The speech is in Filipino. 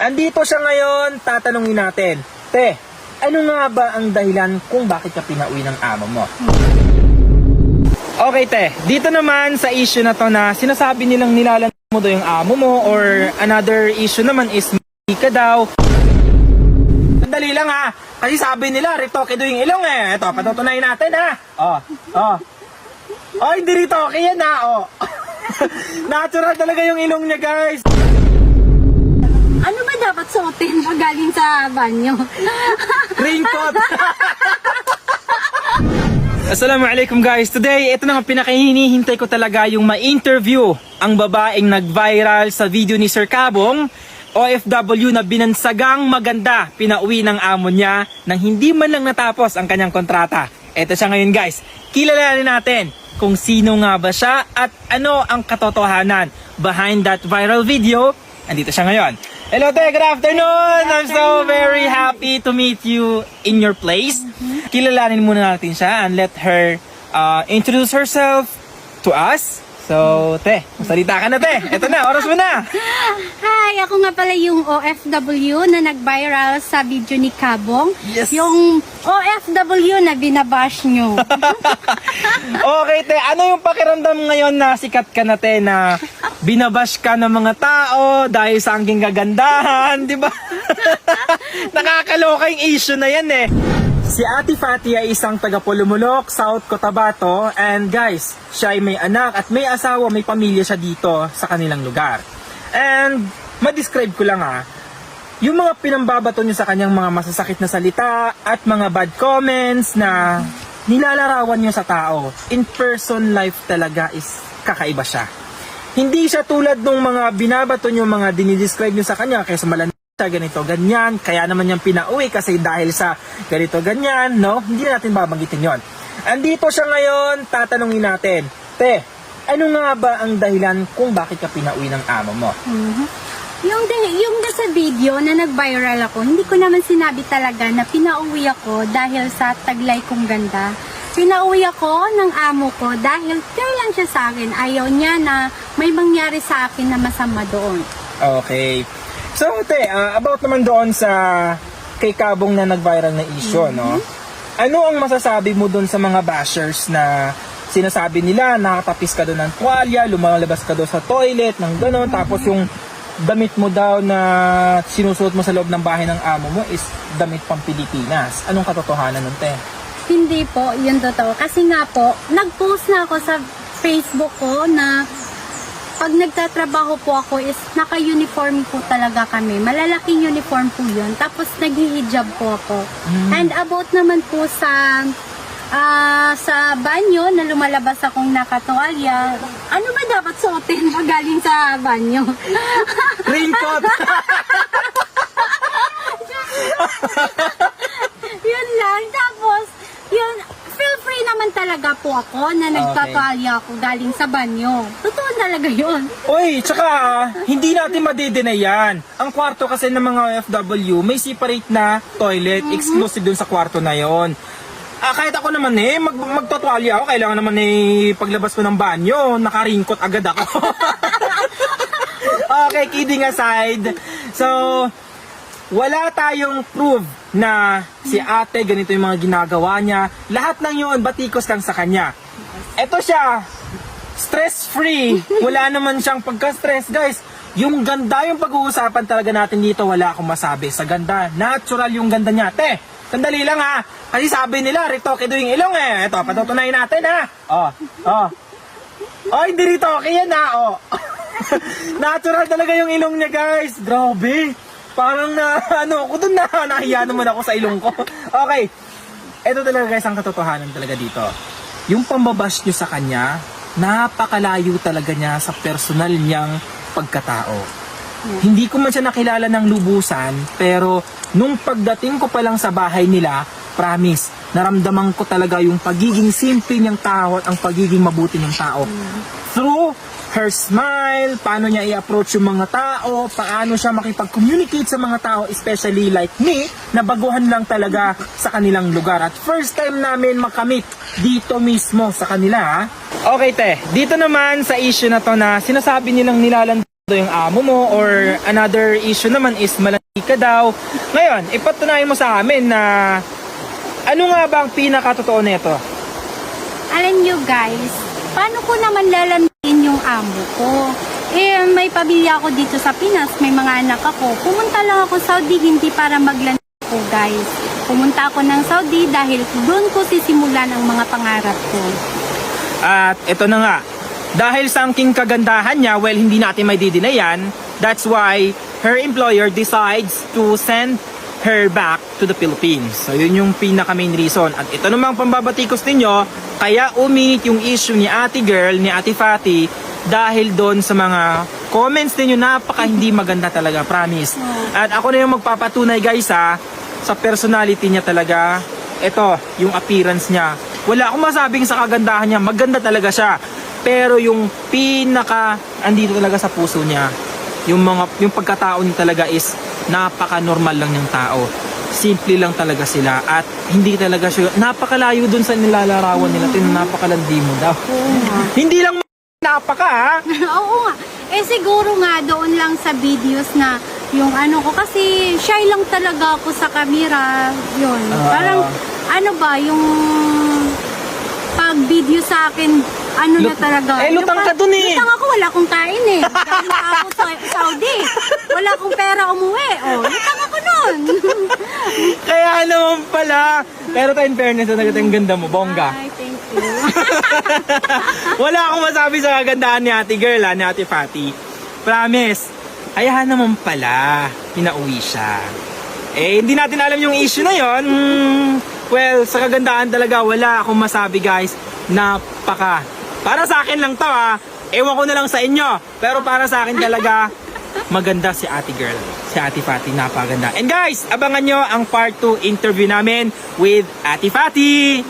Andito siya ngayon, tatanungin natin. Te, ano nga ba ang dahilan kung bakit ka pinauwi ng amo mo? Okay te, dito naman sa issue na to na sinasabi nilang nilalang mo daw yung amo mo, or another issue naman is mali ka daw. Sandali lang ha, kasi sabi nila ritoke daw yung ilong eh. Ito, patutunayan natin ha. Oh, hindi ritoke yan ha. Oh. Natural talaga yung ilong niya guys. Ano ba dapat suotin pag galing sa banyo? Raincoat. Assalamualaikum guys. Today, ito na nga pinakahinihintay ko talaga, yung ma-interview ang babaeng nag-viral sa video ni Sir Kabong, OFW na binansagang maganda, pinauwi ng amo niya nang hindi man lang natapos ang kanyang kontrata. Ito siya ngayon guys. Kilalanin natin kung sino nga ba siya at ano ang katotohanan behind that viral video. Andito siya ngayon. Hello te, good afternoon! I'm so very happy to meet you in your place. Kilalanin muna natin siya and let her introduce herself to us. So, te, magsalita ka na te. Ito na, oras mo na. Hi, ako nga pala yung OFW na nag-viral sa video ni Kabong. Yes. Yung OFW na binabash nyo. Okay te, ano yung pakiramdam ngayon na sikat ka na te, na binabash ka ng mga tao dahil sa angking kagandahan, di ba? Nakakaloka yung issue na yan eh. Si Ate Fatty ay isang taga Pulumulok, South Cotabato, and guys, siya ay may anak at may asawa, may pamilya siya dito sa kanilang lugar. And ma-describe ko lang yung mga pinambabato niyo sa kanyang mga masasakit na salita at mga bad comments na nilalarawan niyo sa tao. In person life talaga is kakaiba siya. Hindi siya tulad ng mga binabato niyo, mga dinidescribe niyo sa kanya kaysa malan ganito, ganyan, kaya naman niyang pinauwi kasi dahil sa ganito, ganyan, no? Hindi natin babanggitin yon. Andito siya ngayon, tatanungin natin, te, ano nga ba ang dahilan kung bakit ka pinauwi ng amo mo? Yung sa video na nag-viral ako, hindi ko naman sinabi talaga na pinauwi ako dahil sa taglay kong ganda. Pinauwi ako ng amo ko dahil care lang siya sa akin. Ayaw niya na may mangyari sa akin na masama doon. Okay. So, te, about naman doon sa kay Kabong na nag-viral na issue, no? Ano ang masasabi mo doon sa mga bashers na sinasabi nila nakatapis ka doon ng tuwalya, lumalabas ka doon sa toilet, ng gano'n, tapos yung damit mo daw na sinusuot mo sa loob ng bahay ng amo mo is damit pang Pilipinas. Anong katotohanan nun, te? Hindi po, yun totoo. Kasi nga po, nag-post na ako sa Facebook ko na pag nagtatrabaho po ako is naka-uniform po talaga kami. Malalaking uniform po yun. Tapos nag-hijab po ako. And about naman po sa banyo na lumalabas akong nakatuwalya, ano ba dapat suotin pag galing sa banyo? Raincoat! Yun lang. Tapos, yun, feel free naman talaga po ako na nagtatuwalya ako galing sa banyo. Totoo talaga yun. Uy, tsaka hindi natin madideny yan. Ang kwarto kasi ng mga OFW, may separate na toilet, exclusive dun sa kwarto na yon. Kahit ako naman magtatuwalya ako, kailangan naman paglabas ko ng banyo, nakaringkot agad ako. Okay, kidding aside. So, wala tayong proof na si ate ganito yung mga ginagawa niya. Lahat ng yun, batikos lang sa kanya. Eto siya, stress-free. Wala naman siyang pagka-stress, guys. Yung ganda yung pag-uusapan talaga natin dito, wala akong masabi. Sa ganda, natural yung ganda niya. Te, sandali lang ha. Kasi sabi nila, ritoke daw yung ilong eh. Ito, patutunayan natin ha. Oh, hindi ritoke yan ha. Natural talaga yung ilong niya, guys. Grabe. Parang ako dun nahiya naman ako sa ilong ko. Okay. Ito talaga guys, ang katotohanan talaga dito. Yung pambabash nyo sa kanya, napakalayo talaga niya sa personal niyang pagkatao. Hindi ko man siya nakilala ng lubusan, pero nung pagdating ko pa lang sa bahay nila, promise, naramdaman ko talaga yung pagiging simple niyang tao at ang pagiging mabuti niyang tao. Through her smile, paano niya i-approach yung mga tao, paano siya makipag-communicate sa mga tao, especially like me, na baguhan lang talaga sa kanilang lugar. At first time namin makamit dito mismo sa kanila. Okay te, dito naman sa issue na to na sinasabi nilang nilalang yung amo mo, or another issue naman is malandi ka daw. Ngayon, ipatunayan mo sa amin na ano nga ba ang pinakatotoo nito? Alam nyo guys, paano ko naman lalandiin yung amo ko? Eh, may pamilya ako dito sa Pinas, may mga anak ako. Pumunta lang ako Saudi, hindi para maglandi ko guys. Pumunta ako ng Saudi dahil doon ko sisimulan ang mga pangarap ko. At ito na nga, dahil sa angking kagandahan niya, well, hindi natin may didinayan. That's why her employer decides to send her back to the Philippines. So, yun yung pinaka main reason. At ito namang pambabatikos ninyo, kaya uminit yung issue ni ate girl, ni ate Fatty, dahil doon sa mga comments ninyo, napaka hindi maganda talaga, promise. At ako na yung magpapatunay guys sa personality niya talaga. Ito, yung appearance niya. Wala akong masabing sa kagandahan niya, maganda talaga siya. Pero yung pinaka andito talaga sa puso niya, yung pagkatao niya talaga is napaka-normal lang ng tao. Simple lang talaga sila at hindi talaga siya napakalayo dun sa nilalarawan nila. Napakalandi mo daw. Hindi lang napaka ha. Oo nga. Eh siguro nga doon lang sa videos na yung ano ko kasi shy lang talaga ako sa camera. Yun. Parang ano ba yung pag video sa akin ano na talaga. Lutang ka dun eh. Lutang ako, wala akong kain eh. Dahil ako sa Saudi. Wala akong pera umuwi. Oh, lutang ako nun. Kaya naman pala. Pero in fairness, talaga yung ganda mo, bongga. Ay, thank you. Wala akong masabi sa kagandahan ni ate girl, ni ate Fatty. Promise. Ayahan naman pala, pinauwi siya. Eh, hindi natin alam yung issue na yon. Well, sa kagandahan talaga, wala akong masabi guys. Napaka. Para sa akin lang to Ewan ko na lang sa inyo. Pero para sa akin talaga, maganda si ate girl. Si ate Fatty, napaganda. And guys, abangan nyo ang part 2 interview namin with ate Fatty.